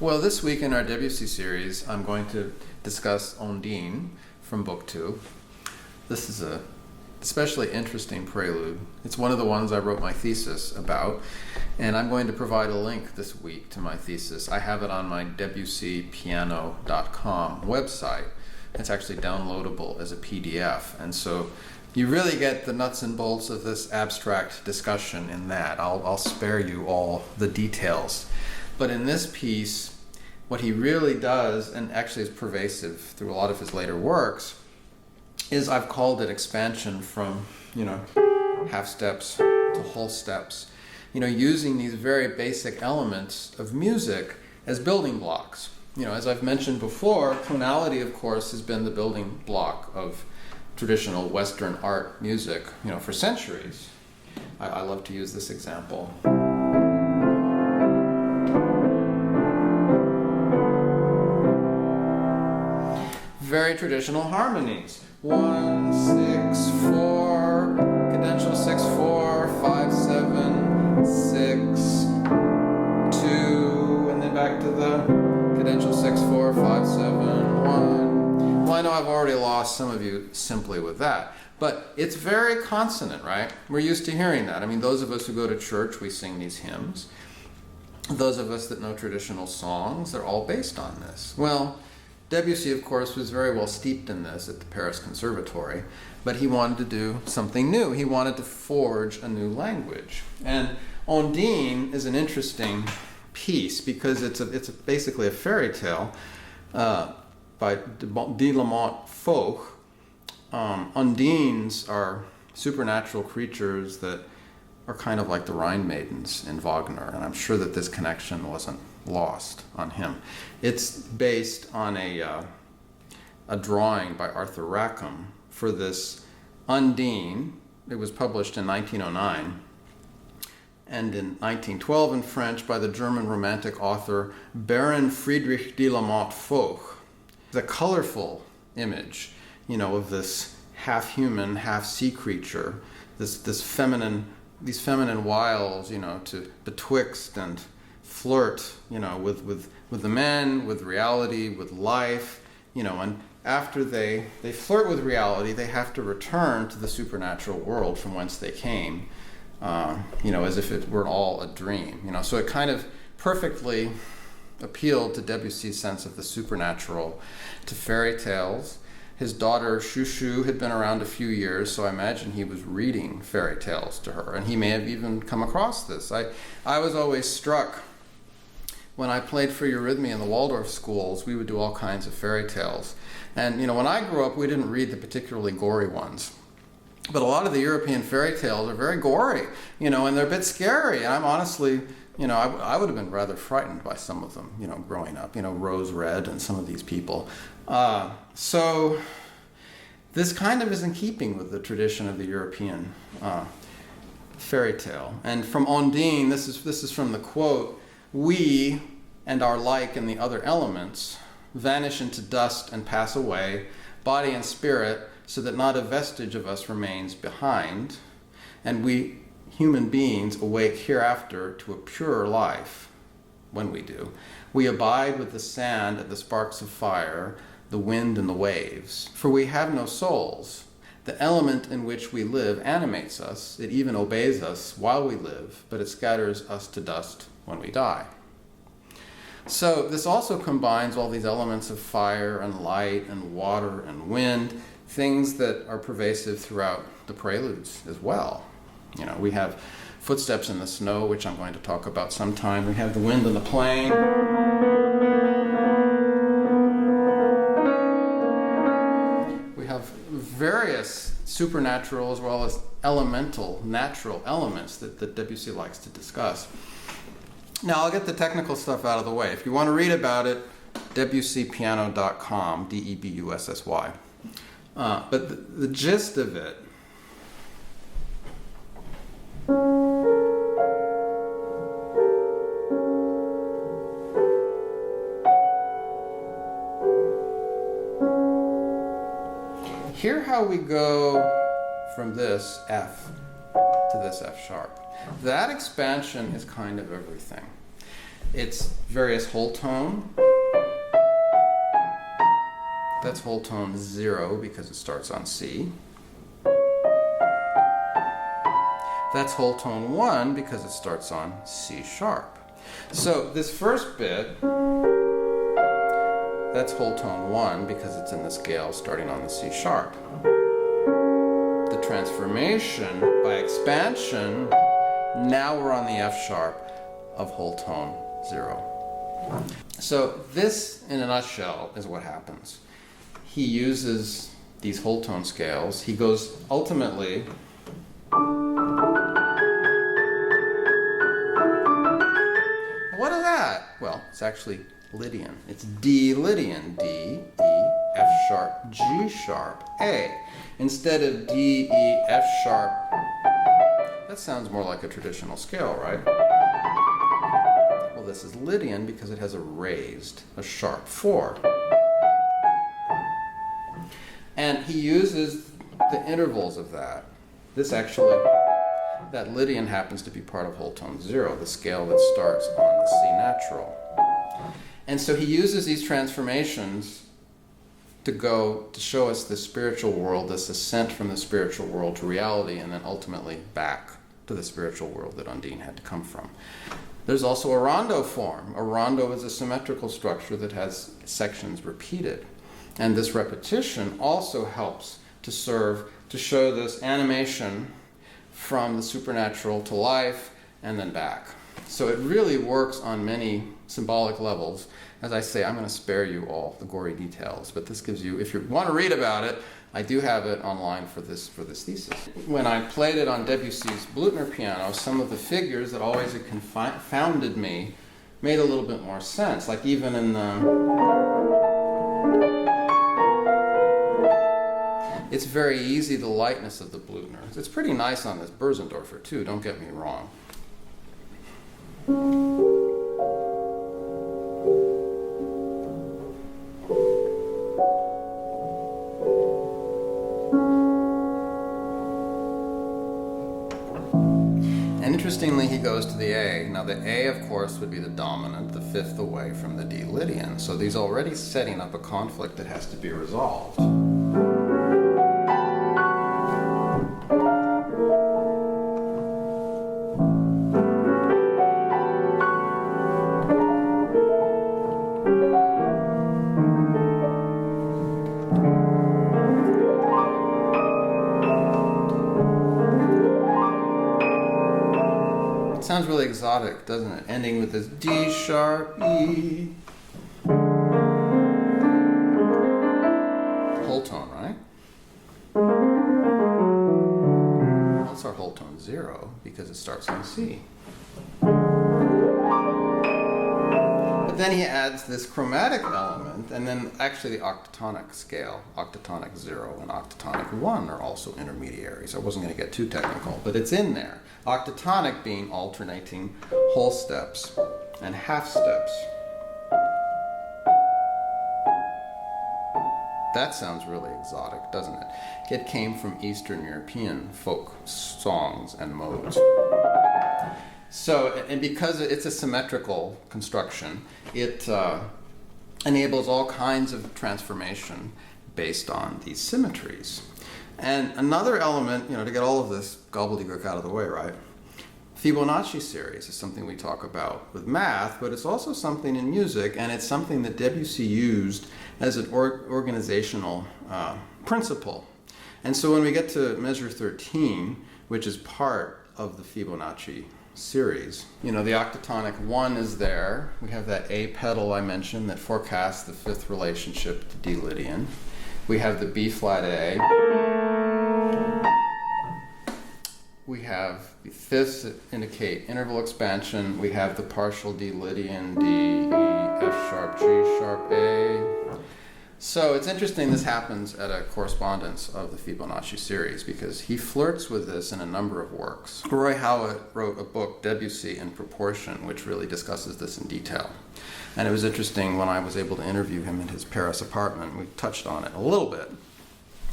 Well, this week in our Debussy series, I'm going to discuss Ondine from Book II. This is a especially interesting prelude. It's one of the ones I wrote my thesis about, and I'm going to provide a link this week to my thesis. I have it on my debussypiano.com website. It's actually downloadable as a PDF, and so you really get the nuts and bolts of this abstract discussion in that. I'll spare you all the details. But in this piece, what he really does, and actually is pervasive through a lot of his later works, is I've called it expansion from, half steps to whole steps. Using these very basic elements of music as building blocks. As I've mentioned before, tonality, of course, has been the building block of traditional Western art music, for centuries. I love to use this example. Very traditional harmonies. 1, 6, 4, cadential 6, 4, 5, 7, 6, 2, and then back to the cadential 6, 4, 5, 7, 1. Well, I know I've already lost some of you simply with that, but it's very consonant, right? We're used to hearing that. I mean, those of us who go to church, we sing these hymns. Those of us that know traditional songs, they're all based on this. Well, Debussy, of course, was very well steeped in this at the Paris Conservatory, but he wanted to do something new. He wanted to forge a new language. And Ondine is an interesting piece because it's basically a fairy tale by Motte Foch. Undines are supernatural creatures that are kind of like the Rhine maidens in Wagner, and I'm sure that this connection wasn't lost on him. It's based on a drawing by Arthur Rackham for this Undine. It was published in 1909, and in 1912 in French by the German Romantic author Baron Friedrich de la Motte Foch. The colorful image, of this half-human, half-sea creature, these feminine wiles, to betwixt and flirt, with the men, with reality, with life, and after they flirt with reality, they have to return to the supernatural world from whence they came, as if it were all a dream, So it kind of perfectly appealed to Debussy's sense of the supernatural, to fairy tales. His daughter, Chouchou, had been around a few years, so I imagine he was reading fairy tales to her, and he may have even come across this. I was always struck when I played for Eurythmy in the Waldorf schools. We would do all kinds of fairy tales. And, when I grew up, we didn't read the particularly gory ones. But a lot of the European fairy tales are very gory, and they're a bit scary. And I'm honestly, I would have been rather frightened by some of them, growing up, Rose Red and some of these people. So this kind of is in keeping with the tradition of the European fairy tale. And from Ondine, this is from the quote, "We and our like and the other elements vanish into dust and pass away, body and spirit, so that not a vestige of us remains behind, and we human beings awake hereafter to a purer life. When we do, we abide with the sand and the sparks of fire, the wind and the waves. For we have no souls. The element in which we live animates us. It even obeys us while we live, but it scatters us to dust when we die." So this also combines all these elements of fire and light and water and wind, things that are pervasive throughout the preludes as well. We have footsteps in the snow, which I'm going to talk about sometime. We have the wind in the plain. We have various supernatural as well as elemental, natural elements that Debussy likes to discuss. Now, I'll get the technical stuff out of the way. If you want to read about it, debussypiano.com, Debussy. But the gist of it, hear how we go from this F to this F sharp. That expansion is kind of everything. It's various whole tone. That's whole tone 0 because it starts on C. That's whole tone 1 because it starts on C sharp. So this first bit, that's whole tone 1 because it's in the scale starting on the C sharp. The transformation by expansion, now we're on the F sharp of whole tone 0. So this, in a nutshell, is what happens. He uses these whole tone scales. He goes ultimately what is that? Well, it's actually Lydian. It's D Lydian. D, E, F sharp, G sharp, A. Instead of D, E, F sharp, that sounds more like a traditional scale, right? Well, this is Lydian because it has a sharp 4. And he uses the intervals of that. That Lydian happens to be part of whole tone 0, the scale that starts on the C natural. And so he uses these transformations to show us the spiritual world, this ascent from the spiritual world to reality, and then ultimately back to the spiritual world that Undine had to come from. There's also a rondo form. A rondo is a symmetrical structure that has sections repeated. And this repetition also helps to serve to show this animation from the supernatural to life and then back. So it really works on many symbolic levels. As I say, I'm going to spare you all the gory details, but this gives you, if you want to read about it, I do have it online for this thesis. When I played it on Debussy's Blüthner piano, some of the figures that always had confounded me made a little bit more sense. Like even in it's very easy, the lightness of the Blüthner. It's pretty nice on this Bösendorfer too, don't get me wrong. And interestingly, he goes to the A. Now the A, of course, would be the dominant, the fifth away from the D Lydian. So he's already setting up a conflict that has to be resolved. Sounds really exotic, doesn't it? Ending with this D sharp, E. Whole tone, right? That's our whole tone 0 because it starts on C. But then he adds this chromatic element, and then actually the octatonic scale, octatonic 0 and octatonic 1 are also intermediaries. I wasn't going to get too technical, but it's in there. Octatonic being alternating whole steps and half steps. That sounds really exotic, doesn't it? It came from Eastern European folk songs and modes. So, and because it's a symmetrical construction, it enables all kinds of transformation based on these symmetries. And another element, to get all of this gobbledygook out of the way, right? Fibonacci series is something we talk about with math, but it's also something in music, and it's something that Debussy used as an organizational principle. And so when we get to measure 13, which is part of the Fibonacci series, the octatonic 1 is there. We have that A pedal I mentioned that forecasts the fifth relationship to D Lydian. We have the B flat A. We have the fifths that indicate interval expansion. We have the partial D Lydian, D, E, F sharp, G sharp, A. So it's interesting this happens at a correspondence of the Fibonacci series because he flirts with this in a number of works. Roy Howitt wrote a book, Debussy in Proportion, which really discusses this in detail. And it was interesting when I was able to interview him in his Paris apartment. We touched on it a little bit.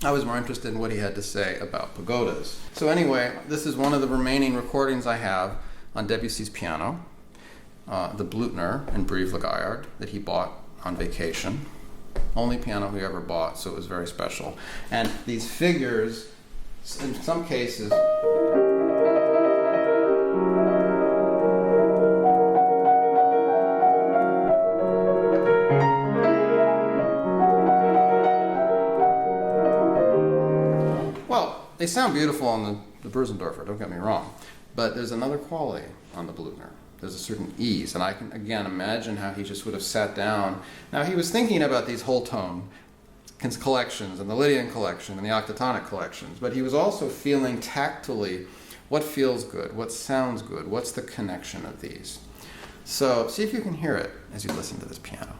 I was more interested in what he had to say about pagodas. So anyway, this is one of the remaining recordings I have on Debussy's piano. the Blüthner in Brive le Gaillard that he bought on vacation. Only piano he ever bought, so it was very special. And these figures, in some cases, well, they sound beautiful on the Bösendorfer, don't get me wrong, but there's another quality on the Blüthner. There's a certain ease, and I can, again, imagine how he just would have sat down. Now, he was thinking about these whole tone collections, and the Lydian collection, and the octatonic collections, but he was also feeling tactily what feels good, what sounds good, what's the connection of these. So, see if you can hear it as you listen to this piano.